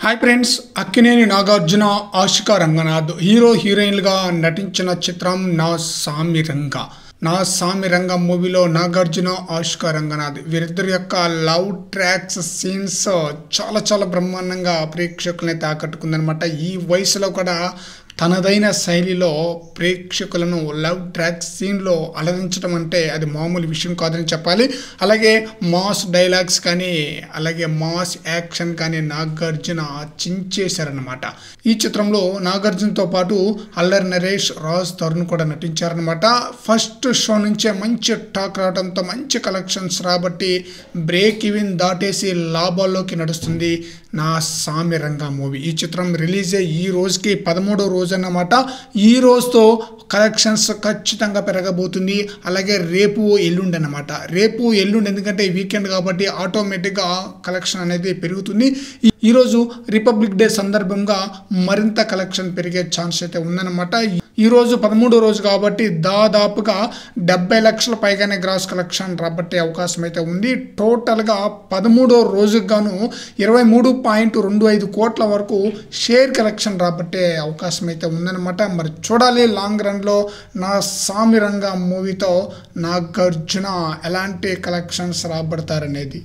Hi friends, Akkineni Nagarjuna, Ashika Ranganath hero హీరోయిన్లుగా నటించిన చిత్రం నా సామిరంగ. నా సామిరంగ మూవీలో నాగార్జున, ఆషికా రంగనాథ్ వీరిద్దరి యొక్క లవ్ ట్రాక్స్ సీన్స్ చాలా బ్రహ్మాండంగా ప్రేక్షకుల్ని ఆకట్టుకుందనమాట. ఈ వయసులో కూడా తనదైన శైలిలో ప్రేక్షకులను లవ్ ట్రాక్ సీన్లో అలరించడం అంటే అది మామూలు విషయం కాదని చెప్పాలి. అలాగే మాస్ డైలాగ్స్ కానీ అలాగే మాస్ యాక్షన్ కానీ నాగార్జున చించేశారనమాట. ఈ చిత్రంలో నాగార్జునతో పాటు అల్లరి నరేష్, రాజ్ తరుణ్ కూడా నటించారనమాట. ఫస్ట్ షో నుంచే మంచి టాక్ రావడంతో మంచి కలెక్షన్స్ రాబట్టి బ్రేక్ ఈవెన్ దాటేసి లాభాల్లోకి నడుస్తుంది నా సామిరంగ మూవీ. ఈ చిత్రం రిలీజ్ అయ్యి ఈ రోజుకి 13వ రోజు అన్నమాట. ఈ రోజుతో కలెక్షన్స్ ఖచ్చితంగా పెరగబోతుంది. అలాగే రేపు ఎల్లుండి అన్నమాట. రేపు ఎల్లుండి ఎందుకంటే వీకెండ్ కాబట్టి ఆటోమేటిక్గా కలెక్షన్ అనేది పెరుగుతుంది. ఈరోజు రిపబ్లిక్ డే సందర్భంగా మరింత కలెక్షన్ పెరిగే ఛాన్స్ అయితే ఉందన్నమాట. ఈరోజు 13వ రోజు కాబట్టి దాదాపుగా 70 లక్షల పైగానే గ్రాస్ కలెక్షన్ రాబట్టే అవకాశం అయితే ఉంది. టోటల్గా 13వ రోజుకు గాను 23.25 కోట్ల వరకు షేర్ కలెక్షన్ రాబట్టే అవకాశం అయితే ఉందన్నమాట. మరి చూడాలి లాంగ్ రన్లో నా సామిరంగ మూవీతో నాగార్జున ఎలాంటి కలెక్షన్స్ రాబడతారనేది.